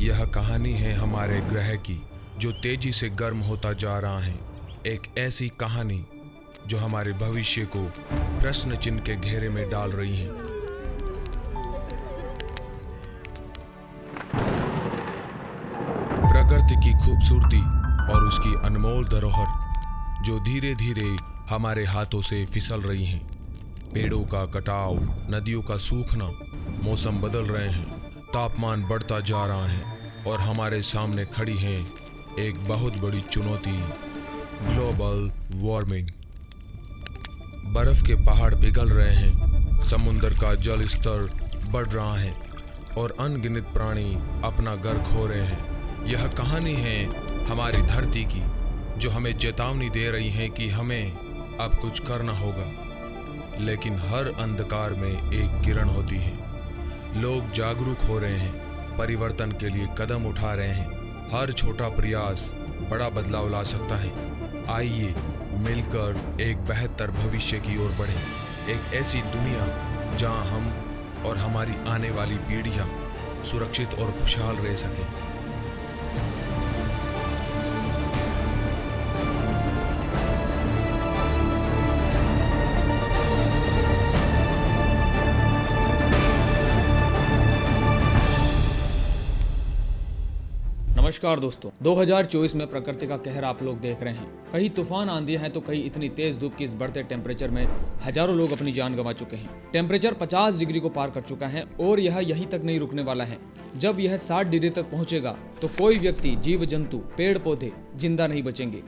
यह कहानी है हमारे ग्रह की जो तेजी से गर्म होता जा रहा है। एक ऐसी कहानी जो हमारे भविष्य को प्रश्न चिन्ह के घेरे में डाल रही है। प्रकृति की खूबसूरती और उसकी अनमोल धरोहर जो धीरे धीरे हमारे हाथों से फिसल रही हैं। पेड़ों का कटाव, नदियों का सूखना, मौसम बदल रहे हैं, तापमान बढ़ता जा रहा है और हमारे सामने खड़ी है एक बहुत बड़ी चुनौती, ग्लोबल वार्मिंग। बर्फ के पहाड़ पिघल रहे हैं, समुद्र का जल स्तर बढ़ रहा है और अनगिनत प्राणी अपना घर खो रहे हैं। यह कहानी है हमारी धरती की जो हमें चेतावनी दे रही है कि हमें अब कुछ करना होगा। लेकिन हर अंधकार में एक किरण होती है। लोग जागरूक हो रहे हैं, परिवर्तन के लिए कदम उठा रहे हैं। हर छोटा प्रयास बड़ा बदलाव ला सकता है। आइए मिलकर एक बेहतर भविष्य की ओर बढ़ें, एक ऐसी दुनिया जहां हम और हमारी आने वाली पीढ़ियां सुरक्षित और खुशहाल रह सकें। नमस्कार दोस्तों, 2024 में प्रकृति का कहर आप लोग देख रहे हैं। कहीं तूफान आंधियां हैं तो कहीं इतनी तेज धूप की इस बढ़ते टेम्परेचर में हजारों लोग अपनी जान गंवा चुके हैं। टेम्परेचर 50 डिग्री को पार कर चुका है और यह यहीं तक नहीं रुकने वाला है। जब यह 60 डिग्री तक पहुंचेगा तो कोई व्यक्ति, जीव जंतु, पेड़ पौधे जिंदा नहीं बचेंगे।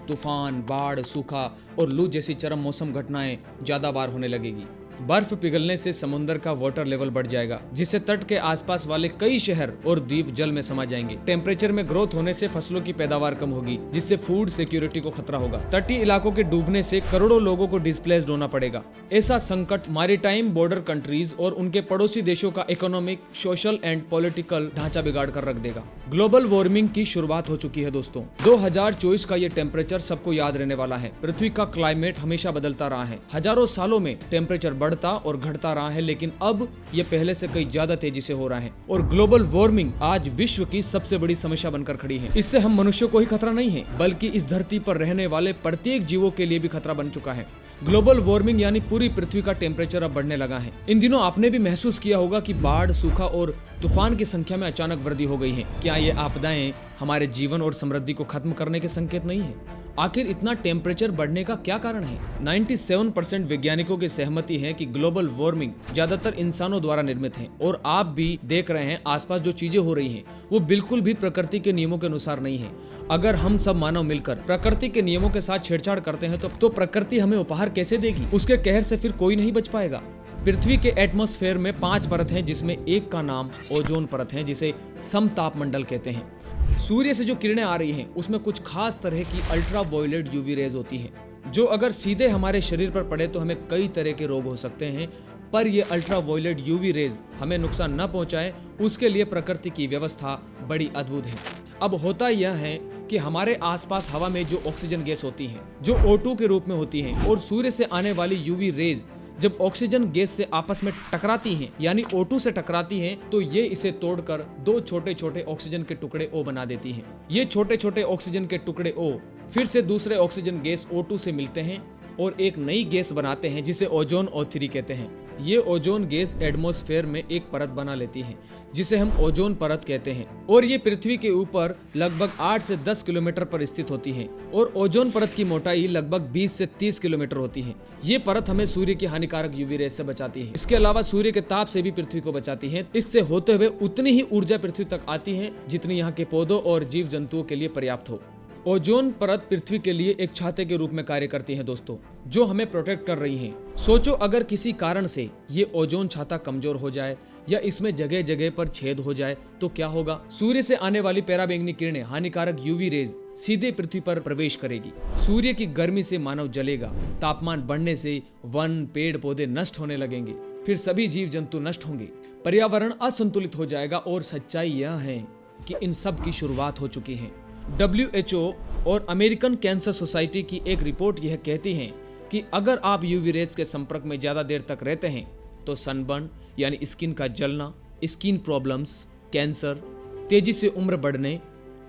तूफान, बाढ़, सूखा और लू जैसी चरम मौसम घटनाएं ज्यादा बार होने लगेगी। बर्फ पिघलने से समुद्र का वाटर लेवल बढ़ जाएगा, जिससे तट के आसपास वाले कई शहर और द्वीप जल में समा जाएंगे। टेम्परेचर में ग्रोथ होने से फसलों की पैदावार कम होगी, जिससे फूड सिक्योरिटी को खतरा होगा। तटीय इलाकों के डूबने से करोड़ों लोगों को डिस्प्लेस्ड होना पड़ेगा। ऐसा संकट मैरीटाइम बॉर्डर कंट्रीज और उनके पड़ोसी देशों का इकोनॉमिक, सोशल एंड पॉलिटिकल ढांचा बिगाड़ कर रख देगा। ग्लोबल वार्मिंग की शुरुआत हो चुकी है दोस्तों। 2024 का ये टेम्परेचर सबको याद रहने वाला है। पृथ्वी का क्लाइमेट हमेशा बदलता रहा है। हजारों सालों में टेम्परेचर बढ़ता और घटता रहा है, लेकिन अब ये पहले से कई ज्यादा तेजी से हो रहा है और ग्लोबल वार्मिंग आज विश्व की सबसे बड़ी समस्या बनकर खड़ी है। इससे हम मनुष्यों को ही खतरा नहीं है, बल्कि इस धरती पर रहने वाले प्रत्येक जीवों के लिए भी खतरा बन चुका है। ग्लोबल वार्मिंग यानी पूरी पृथ्वी का टेम्परेचर अब बढ़ने लगा है। इन दिनों आपने भी महसूस किया होगा कि बाढ़, सूखा और तूफान की संख्या में अचानक वृद्धि हो गई है। क्या ये आपदाएं हमारे जीवन और समृद्धि को खत्म करने के संकेत नहीं है? आखिर इतना टेम्परेचर बढ़ने का क्या कारण है? 97% वैज्ञानिकों की सहमति है कि ग्लोबल वार्मिंग ज्यादातर इंसानों द्वारा निर्मित है और आप भी देख रहे हैं आसपास जो चीजें हो रही हैं वो बिल्कुल भी प्रकृति के नियमों के अनुसार नहीं है। अगर हम सब मानव मिलकर प्रकृति के नियमों के साथ छेड़छाड़ करते हैं तो प्रकृति हमें उपहार कैसे देगी? उसके कहर से फिर कोई नहीं बच पाएगा। पृथ्वी के एटमॉस्फेयर में 5 परत हैं, जिसमें एक का नाम ओजोन परत है, जिसे समतापमंडल कहते हैं। सूर्य से जो किरणें आ रही हैं उसमें कुछ खास तरह की अल्ट्रा वायलेट यूवी रेज होती हैं, जो अगर सीधे हमारे शरीर पर पड़े तो हमें कई तरह के रोग हो सकते हैं। पर ये अल्ट्रा वायलेट यूवी रेज हमें नुकसान न पहुंचाए, उसके लिए प्रकृति की व्यवस्था बड़ी अद्भुत है। अब होता यह है कि हमारे आसपास हवा में जो ऑक्सीजन गैस होती है, जो O2 के रूप में होती है, और सूर्य से आने वाली यूवी रेज जब ऑक्सीजन गैस से आपस में टकराती हैं, यानी O2 से टकराती हैं, तो ये इसे तोड़कर 2 छोटे छोटे ऑक्सीजन के टुकड़े O बना देती हैं। ये छोटे छोटे ऑक्सीजन के टुकड़े O फिर से दूसरे ऑक्सीजन गैस O2 से मिलते हैं और एक नई गैस बनाते हैं, जिसे ओजोन O3 कहते हैं। ये ओजोन गैस एटमॉस्फेयर में एक परत बना लेती है, जिसे हम ओजोन परत कहते हैं, और ये पृथ्वी के ऊपर लगभग 8 से 10 किलोमीटर पर स्थित होती है और ओजोन परत की मोटाई लगभग 20 से 30 किलोमीटर होती है। ये परत हमें सूर्य की हानिकारक यूवी रेस से बचाती है। इसके अलावा सूर्य के ताप से भी पृथ्वी को बचाती है। इससे होते हुए उतनी ही ऊर्जा पृथ्वी तक आती है जितनी यहाँ के पौधों और जीव जंतुओं के लिए पर्याप्त हो। ओजोन परत पृथ्वी के लिए एक छाते के रूप में कार्य करती है दोस्तों, जो हमें प्रोटेक्ट कर रही है। सोचो, अगर किसी कारण से ये ओजोन छाता कमजोर हो जाए या इसमें जगह जगह पर छेद हो जाए तो क्या होगा? सूर्य से आने वाली पराबैंगनी किरणें, हानिकारक यूवी रेज सीधे पृथ्वी पर प्रवेश करेगी। सूर्य की गर्मी से मानव जलेगा। तापमान बढ़ने से वन, पेड़ पौधे नष्ट होने लगेंगे, फिर सभी जीव जंतु नष्ट होंगे, पर्यावरण असंतुलित हो जाएगा। और सच्चाई यह है कि इन सब की शुरुआत हो चुकी है। WHO और अमेरिकन कैंसर सोसाइटी की एक रिपोर्ट यह कहती है कि अगर आप यूवी रेस के संपर्क में ज्यादा देर तक रहते हैं तो सनबर्न यानी स्किन का जलना, स्किन प्रॉब्लम्स, कैंसर, तेजी से उम्र बढ़ने,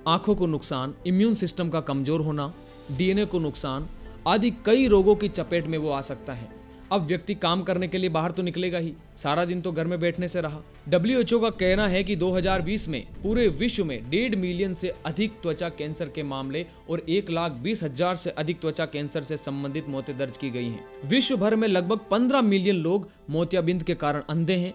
आंखों को नुकसान, इम्यून सिस्टम का कमजोर होना, डीएनए को नुकसान आदि कई रोगों की चपेट में वो आ सकता है। अब व्यक्ति काम करने के लिए बाहर तो निकलेगा ही, सारा दिन तो घर में बैठने से रहा। WHO का कहना है कि 2020 में पूरे विश्व में 1.5 मिलियन से अधिक त्वचा कैंसर के मामले और 1,20,000 से अधिक त्वचा कैंसर से संबंधित मौतें दर्ज की गई हैं। विश्व भर में लगभग 15 मिलियन लोग मोतियाबिंद के कारण अंधे हैं।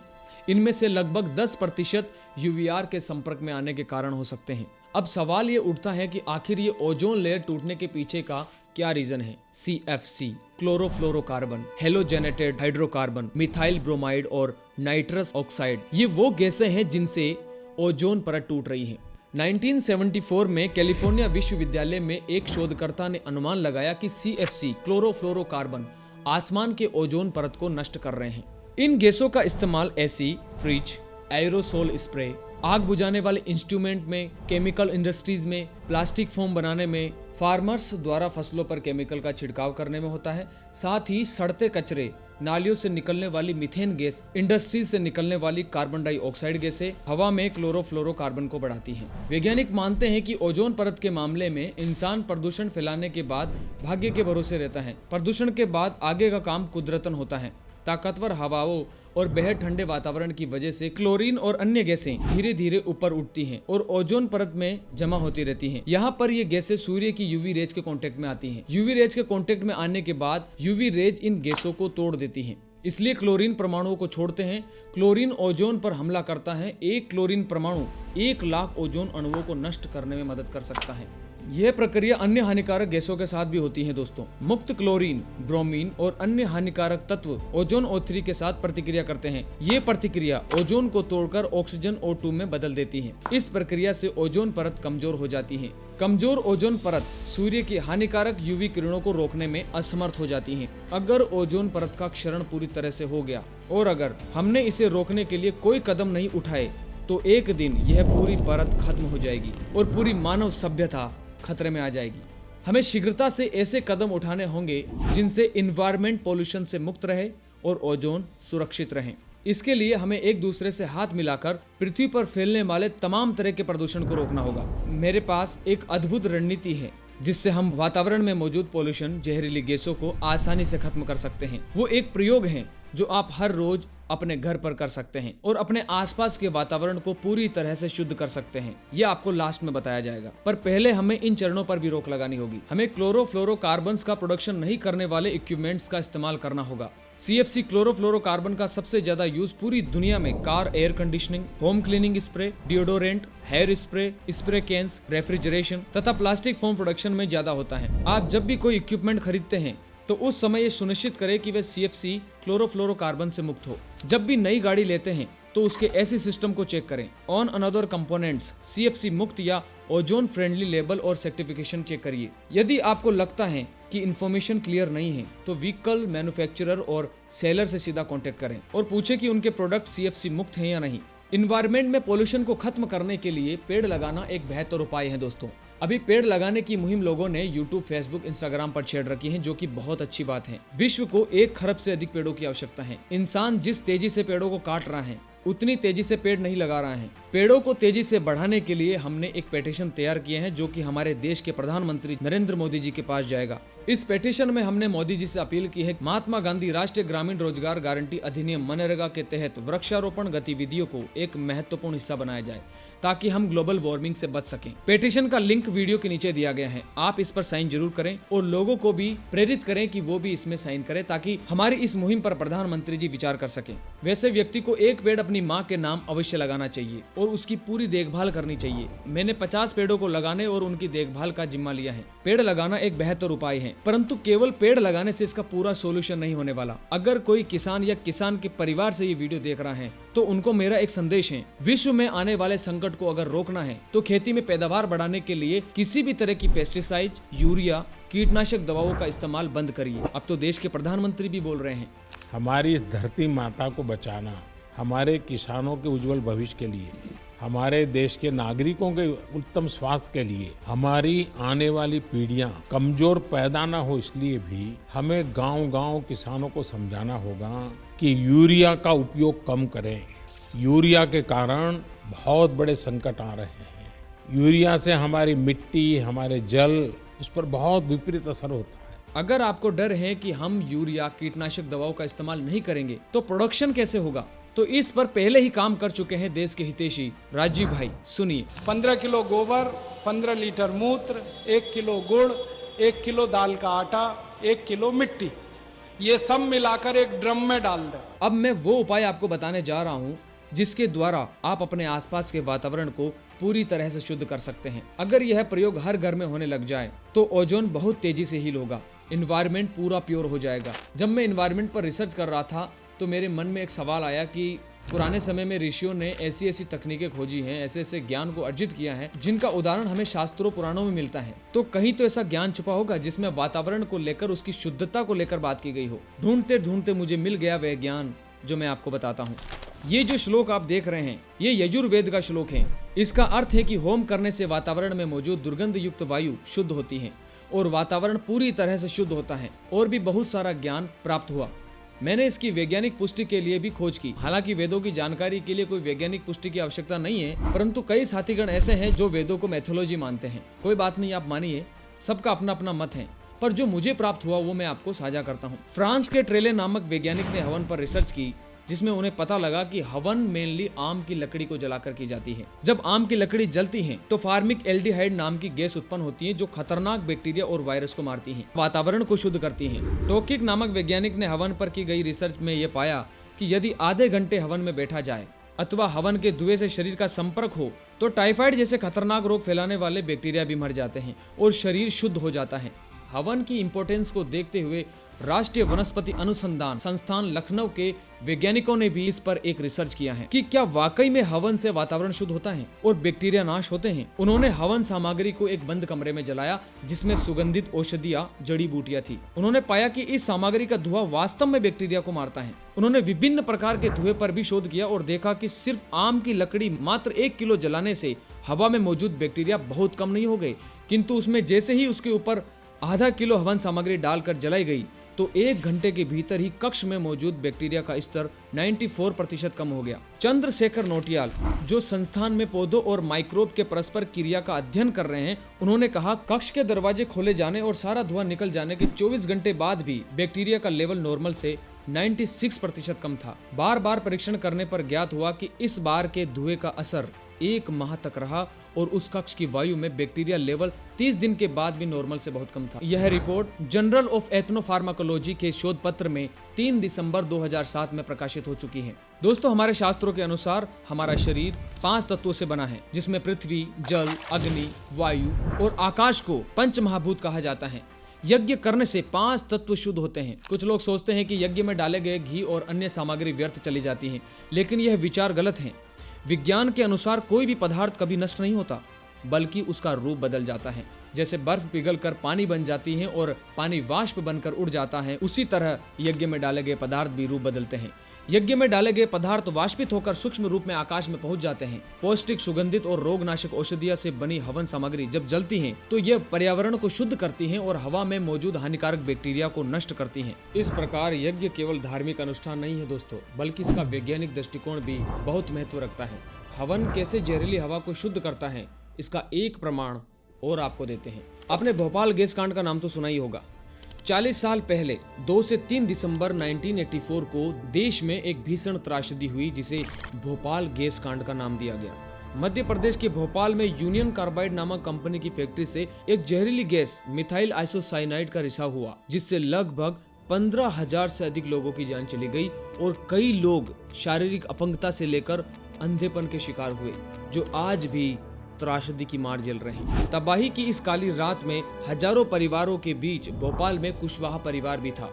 इनमें से लगभग 10% UVR के संपर्क में आने के कारण हो सकते हैं। अब सवाल ये उठता है कि आखिर ये ओजोन लेयर टूटने के पीछे का क्या रीजन है। CFC, chlorofluorocarbon, halogenated hydrocarbon, methyl bromide और नाइट्रस ऑक्साइड, ये वो गैसें हैं जिनसे ओजोन परत टूट रही है। 1974 में कैलिफोर्निया विश्वविद्यालय में एक शोधकर्ता ने अनुमान लगाया कि CFC, क्लोरोफ्लोरोकार्बन, आसमान के ओजोन परत को नष्ट कर रहे हैं। इन गैसों का इस्तेमाल AC, फ्रिज, एरोसोल स्प्रे, आग बुझाने वाले इंस्ट्रूमेंट में, केमिकल इंडस्ट्रीज में, प्लास्टिक फोम बनाने में, फार्मर्स द्वारा फसलों पर केमिकल का छिड़काव करने में होता है। साथ ही सड़ते कचरे, नालियों से निकलने वाली मीथेन गैस, इंडस्ट्रीज से निकलने वाली कार्बन डाइऑक्साइड गैसें हवा में क्लोरोफ्लोरोकार्बन को बढ़ाती हैं। वैज्ञानिक मानते हैं कि ओजोन परत के मामले में इंसान प्रदूषण फैलाने के बाद भाग्य के भरोसे रहता है। प्रदूषण के बाद आगे का काम कुदरतन होता है। ताकतवर हवाओं और बेहद ठंडे वातावरण की वजह से क्लोरीन और अन्य गैसें धीरे धीरे ऊपर उठती हैं और ओजोन परत में जमा होती रहती हैं। यहाँ पर ये गैसें सूर्य की UV रेज के कांटेक्ट में आती हैं। UV रेज के कांटेक्ट में आने के बाद UV रेज इन गैसों को तोड़ देती हैं, इसलिए क्लोरीन परमाणुओं को छोड़ते हैं। क्लोरीन ओजोन पर हमला करता है। एक क्लोरीन परमाणु 1 लाख ओजोन अणुओं को नष्ट करने में मदद कर सकता है। यह प्रक्रिया अन्य हानिकारक गैसों के साथ भी होती है दोस्तों। मुक्त क्लोरीन, ब्रोमीन और अन्य हानिकारक तत्व ओजोन O3 के साथ प्रतिक्रिया करते हैं। ये प्रतिक्रिया ओजोन को तोड़कर ऑक्सीजन O2 में बदल देती है। इस प्रक्रिया से ओजोन परत कमजोर हो जाती है। कमजोर ओजोन परत सूर्य की हानिकारक UV किरणों को रोकने में असमर्थ हो जाती है। अगर ओजोन परत का क्षरण पूरी तरह से हो गया और अगर हमने इसे रोकने के लिए कोई कदम नहीं उठाए तो एक दिन यह पूरी परत खत्म हो जाएगी और पूरी मानव सभ्यता खतरे में आ जाएगी। हमें शीघ्रता से ऐसे कदम उठाने होंगे जिनसे इन्वायरमेंट पोल्यूशन से मुक्त रहे और ओजोन सुरक्षित रहे। इसके लिए हमें एक दूसरे से हाथ मिलाकर पृथ्वी पर फैलने वाले तमाम तरह के प्रदूषण को रोकना होगा। मेरे पास एक अद्भुत रणनीति है जिससे हम वातावरण में मौजूद पोल्यूशन, जहरीली गैसों को आसानी से खत्म कर सकते हैं। वो एक प्रयोग है जो आप हर रोज अपने घर पर कर सकते हैं और अपने आसपास के वातावरण को पूरी तरह से शुद्ध कर सकते हैं। ये आपको लास्ट में बताया जाएगा, पर पहले हमें इन चरणों पर भी रोक लगानी होगी। हमें क्लोरोफ्लोरोकार्बन्स का प्रोडक्शन नहीं करने वाले इक्विपमेंट्स का इस्तेमाल करना होगा। CFC क्लोरोफ्लोरोकार्बन का सबसे ज्यादा यूज पूरी दुनिया में car air conditioning, home cleaning spray, deodorant, hair spray, spray cans, refrigeration तथा प्लास्टिक फोम प्रोडक्शन में ज्यादा होता है। आप जब भी कोई इक्विपमेंट खरीदते हैं तो उस समय ये सुनिश्चित करें कि वह CFC क्लोरोफ्लोरोकार्बन से मुक्त हो। जब भी नई गाड़ी लेते हैं तो उसके ऐसी सिस्टम को चेक करें। ऑन अनदर कंपोनेंट्स CFC मुक्त या ओजोन फ्रेंडली लेबल और सर्टिफिकेशन चेक करिए। यदि आपको लगता है कि इंफॉर्मेशन क्लियर नहीं है तो व्हीकल मैन्युफैक्चरर और सेलर से सीधा कांटेक्ट करें और पूछें कि उनके प्रोडक्ट CFC मुक्त हैं या नहीं। इन्वायरमेंट में पोल्यूशन को खत्म करने के लिए पेड़ लगाना एक बेहतर उपाय है दोस्तों। अभी पेड़ लगाने की मुहिम लोगों ने YouTube, Facebook, Instagram पर छेड़ रखी है, जो कि बहुत अच्छी बात है। विश्व को 1 खरब से अधिक पेड़ों की आवश्यकता है। इंसान जिस तेजी से पेड़ों को काट रहा है उतनी तेजी से पेड़ नहीं लगा रहा है। पेड़ों को तेजी से बढ़ाने के लिए हमने एक पेटिशन तैयार किए हैं जो कि हमारे देश के प्रधानमंत्री नरेंद्र मोदी जी के पास जाएगा। इस पेटिशन में हमने मोदी जी से अपील की है महात्मा गांधी राष्ट्रीय ग्रामीण रोजगार गारंटी अधिनियम मनरेगा के तहत वृक्षारोपण गतिविधियों को एक महत्वपूर्ण हिस्सा बनाया जाए ताकि हम ग्लोबल वार्मिंग से बच सकें। पेटिशन का लिंक वीडियो के नीचे दिया गया है, आप इस पर साइन जरूर करें और लोगों को भी प्रेरित करें कि वो भी इसमें साइन करें ताकि हमारी इस मुहिम पर प्रधानमंत्री जी विचार कर सकें। वैसे व्यक्ति को एक पेड़ अपनी माँ के नाम अवश्य लगाना चाहिए और उसकी पूरी देखभाल करनी चाहिए। मैंने 50 पेड़ों को लगाने और उनकी देखभाल का जिम्मा लिया है। पेड़ लगाना एक बेहतर उपाय है, परंतु केवल पेड़ लगाने से इसका पूरा सोल्यूशन नहीं होने वाला। अगर कोई किसान या किसान के परिवार से ये वीडियो देख रहा है तो उनको मेरा एक संदेश है, विश्व में आने वाले संकट को अगर रोकना है तो खेती में पैदावार बढ़ाने के लिए किसी भी तरह की पेस्टिसाइड, यूरिया, कीटनाशक दवाओं का इस्तेमाल बंद करिए। अब तो देश के प्रधानमंत्री भी बोल रहे हैं। हमारी इस धरती माता को बचाना हमारे किसानों के उज्जवल भविष्य के लिए, हमारे देश के नागरिकों के उत्तम स्वास्थ्य के लिए, हमारी आने वाली पीढ़ियां कमजोर पैदा ना हो, इसलिए भी हमें गांव-गांव किसानों को समझाना होगा कि यूरिया का उपयोग कम करें। यूरिया के कारण बहुत बड़े संकट आ रहे हैं। यूरिया से हमारी मिट्टी, हमारे जल, उस पर बहुत विपरीत असर होता है। अगर आपको डर है कि हम यूरिया कीटनाशक दवाओं का इस्तेमाल नहीं करेंगे तो प्रोडक्शन कैसे होगा, तो इस पर पहले ही काम कर चुके हैं देश के हितैषी राजीव भाई। सुनिए। 15 किलो गोबर, 15 लीटर मूत्र, 1 किलो गुड़, 1 किलो दाल का आटा, 1 किलो मिट्टी, ये सब मिलाकर एक ड्रम में डाल दें। अब मैं वो उपाय आपको बताने जा रहा हूँ जिसके द्वारा आप अपने आसपास के वातावरण को पूरी तरह से शुद्ध कर सकते हैं। अगर यह प्रयोग हर घर में होने लग जाए तो ओजोन बहुत तेजी से हील होगा, इन्वायरमेंट पूरा प्योर हो जाएगा। जब मैं इन्वायरमेंट पर रिसर्च कर रहा था तो मेरे मन में एक सवाल आया कि पुराने समय में ऋषियों ने ऐसी ऐसी तकनीकें खोजी हैं, ऐसे ऐसे ज्ञान को अर्जित किया है जिनका उदाहरण हमें शास्त्रों पुराणों में मिलता है। तो कहीं तो ऐसा ज्ञान छुपा होगा जिसमें वातावरण को लेकर, उसकी शुद्धता को लेकर बात की गई हो। ढूंढते ढूंढते मुझे मिल गया वह ज्ञान जो मैं आपको बताता हूँ। ये जो श्लोक आप देख रहे हैं ये यजुर्वेद का श्लोक है। इसका अर्थ है कि होम करने से वातावरण में मौजूद दुर्गंध युक्त वायु शुद्ध होती है और वातावरण पूरी तरह से शुद्ध होता है। और भी बहुत सारा ज्ञान प्राप्त हुआ। मैंने इसकी वैज्ञानिक पुष्टि के लिए भी खोज की। हालांकि वेदों की जानकारी के लिए कोई वैज्ञानिक पुष्टि की आवश्यकता नहीं है, परंतु कई साथीगण ऐसे हैं जो वेदों को मैथोलॉजी मानते हैं। कोई बात नहीं, आप मानिए, सबका अपना अपना मत है, पर जो मुझे प्राप्त हुआ वो मैं आपको साझा करता हूँ। फ्रांस के ट्रेले नामक वैज्ञानिक ने हवन पर रिसर्च की जिसमें उन्हें पता लगा कि हवन मेनली आम की लकड़ी को जलाकर की जाती है। जब आम की लकड़ी जलती है तो फार्मिक एल्डिहाइड नाम की गैस उत्पन्न होती है जो खतरनाक बैक्टीरिया और वायरस को मारती है, वातावरण को शुद्ध करती है। टोकिक नामक वैज्ञानिक ने हवन पर की गई रिसर्च में यह पाया कि यदि आधे घंटे हवन में बैठा जाए अथवा हवन के धुएं से शरीर का संपर्क हो तो टाइफाइड जैसे खतरनाक रोग फैलाने वाले बैक्टीरिया भी मर जाते हैं और शरीर शुद्ध हो जाता है। हवन की इंपॉर्टेंस को देखते हुए राष्ट्रीय वनस्पति अनुसंधान संस्थान लखनऊ के वैज्ञानिकों ने भी इस पर एक रिसर्च किया है कि क्या वाकई में हवन से वातावरण शुद्ध होता है और बैक्टीरिया नाश होते हैं। उन्होंने हवन सामग्री को एक बंद कमरे में जलाया जिसमें सुगंधित औषधियां, जड़ी बूटियां थी। उन्होंने पाया कि इस सामग्री का धुआं वास्तव में बैक्टीरिया को मारता है। उन्होंने विभिन्न प्रकार के धुएं पर भी शोध किया और देखा कि सिर्फ आम की लकड़ी मात्र 1 किलो जलाने से हवा में मौजूद बैक्टीरिया बहुत कम नहीं हो गए, किंतु उसमें जैसे ही उसके ऊपर आधा किलो हवन सामग्री डालकर जलाई गई तो 1 घंटे के भीतर ही कक्ष में मौजूद बैक्टीरिया का स्तर 94% कम हो गया। चंद्रशेखर नोटियाल, जो संस्थान में पौधों और माइक्रोब के परस्पर क्रिया का अध्ययन कर रहे हैं, उन्होंने कहा कक्ष के दरवाजे खोले जाने और सारा धुआं निकल जाने के 24 घंटे बाद भी बैक्टीरिया का लेवल नॉर्मल से 96% कम था। बार बार परीक्षण करने पर ज्ञात हुआ कि इस बार के धुएं का असर 1 माह तक रहा और उस कक्ष की वायु में बैक्टीरिया लेवल 30 दिन के बाद भी नॉर्मल से बहुत कम था। यह रिपोर्ट जर्नल ऑफ एथनोफार्माकोलॉजी के शोध पत्र में 3 दिसंबर 2007 में प्रकाशित हो चुकी है। दोस्तों, हमारे शास्त्रों के अनुसार हमारा शरीर 5 तत्वों से बना है जिसमें पृथ्वी, जल, अग्नि, वायु और आकाश को पंच महाभूत कहा जाता है। यज्ञ करने से 5 तत्व शुद्ध होते हैं। कुछ लोग सोचते हैं कि यज्ञ में डाले गए घी और अन्य सामग्री व्यर्थ चली जाती है, लेकिन यह विचार गलत है। विज्ञान के अनुसार कोई भी पदार्थ कभी नष्ट नहीं होता, बल्कि उसका रूप बदल जाता है। जैसे बर्फ पिघलकर पानी बन जाती है और पानी वाष्प बनकर उड़ जाता है, उसी तरह यज्ञ में डाले गए पदार्थ भी रूप बदलते हैं। यज्ञ में डाले गए पदार्थ वाष्पित होकर सूक्ष्म रूप में आकाश में पहुंच जाते हैं। पौष्टिक, सुगंधित और रोगनाशक औषधियों से बनी हवन सामग्री जब जलती हैं, तो यह पर्यावरण को शुद्ध करती हैं और हवा में मौजूद हानिकारक बैक्टीरिया को नष्ट करती हैं। इस प्रकार यज्ञ केवल धार्मिक अनुष्ठान नहीं है दोस्तों, बल्कि इसका वैज्ञानिक दृष्टिकोण भी बहुत महत्व रखता है। हवन कैसे जहरीली हवा को शुद्ध करता है, इसका एक प्रमाण और आपको देते हैं। आपने भोपाल गैस कांड का नाम तो सुना ही होगा। 40 साल पहले 2 से 3 दिसंबर 1984 को देश में एक भीषण त्रासदी हुई जिसे भोपाल गैस कांड का नाम दिया गया। मध्य प्रदेश के भोपाल में यूनियन कार्बाइड नामक कंपनी की फैक्ट्री से एक जहरीली गैस मिथाइल आइसोसाइनाइड का रिसाव हुआ, जिससे लगभग 15,000 से अधिक लोगों की जान चली गई और कई लोग शारीरिक अपंगता से लेकर अंधेपन के शिकार हुए, जो आज भी त्रासदी की मार झेल रहे हैं। तबाही की इस काली रात में हजारों परिवारों के बीच भोपाल में कुशवाहा परिवार भी था।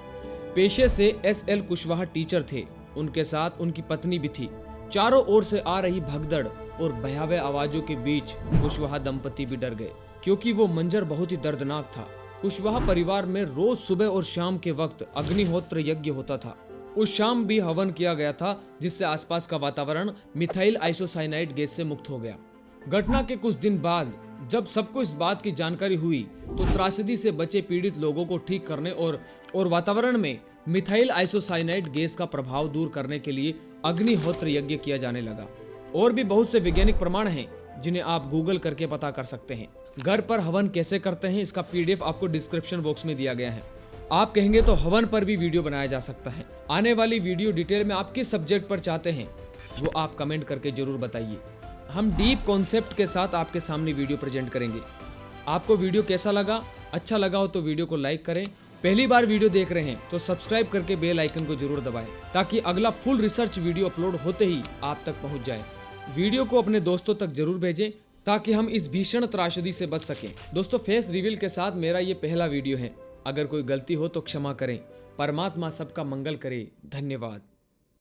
पेशे से SL कुशवाहा टीचर थे, उनके साथ उनकी पत्नी भी थी। चारों ओर से आ रही भगदड़ और भयावह आवाजों के बीच कुशवाहा दंपति भी डर गए, क्योंकि वो मंजर बहुत ही दर्दनाक था। कुशवाहा परिवार में रोज सुबह और शाम के वक्त अग्निहोत्र यज्ञ होता था। उस शाम भी हवन किया गया था, जिससे आसपास का वातावरण मिथाइल आइसोसाइनाइड गैस से मुक्त हो गया। घटना के कुछ दिन बाद जब सबको इस बात की जानकारी हुई, तो त्रासदी से बचे पीड़ित लोगों को ठीक करने और वातावरण में मिथाइल आइसोसाइनाइड गैस का प्रभाव दूर करने के लिए अग्निहोत्र यज्ञ किया जाने लगा और भी बहुत से वैज्ञानिक प्रमाण हैं जिन्हें आप गूगल करके पता कर सकते हैं। घर पर हवन कैसे करते हैं इसका PDF आपको डिस्क्रिप्शन बॉक्स में दिया गया है। आप कहेंगे तो हवन पर भी वीडियो बनाया जा सकता है। आने वाली वीडियो डिटेल में आप किस सब्जेक्ट पर चाहते हैं वो आप कमेंट करके जरूर बताइए। हम डीप कॉन्सेप्ट के साथ आपके सामने वीडियो प्रेजेंट करेंगे। आपको वीडियो कैसा लगा? अच्छा लगा हो तो वीडियो को लाइक करें। पहली बार वीडियो देख रहे हैं तो सब्सक्राइब करके बेल आइकन को जरूर दबाएं ताकि अगला फुल रिसर्च वीडियो अपलोड होते ही आप तक पहुंच जाए। वीडियो को अपने दोस्तों तक जरूर भेजें ताकि हम इस भीषण त्रासदी से बच सकें। दोस्तों, फेस रिवील के साथ मेरा ये पहला वीडियो है। अगर कोई गलती हो तो क्षमा करें। परमात्मा सबका मंगल करे। धन्यवाद।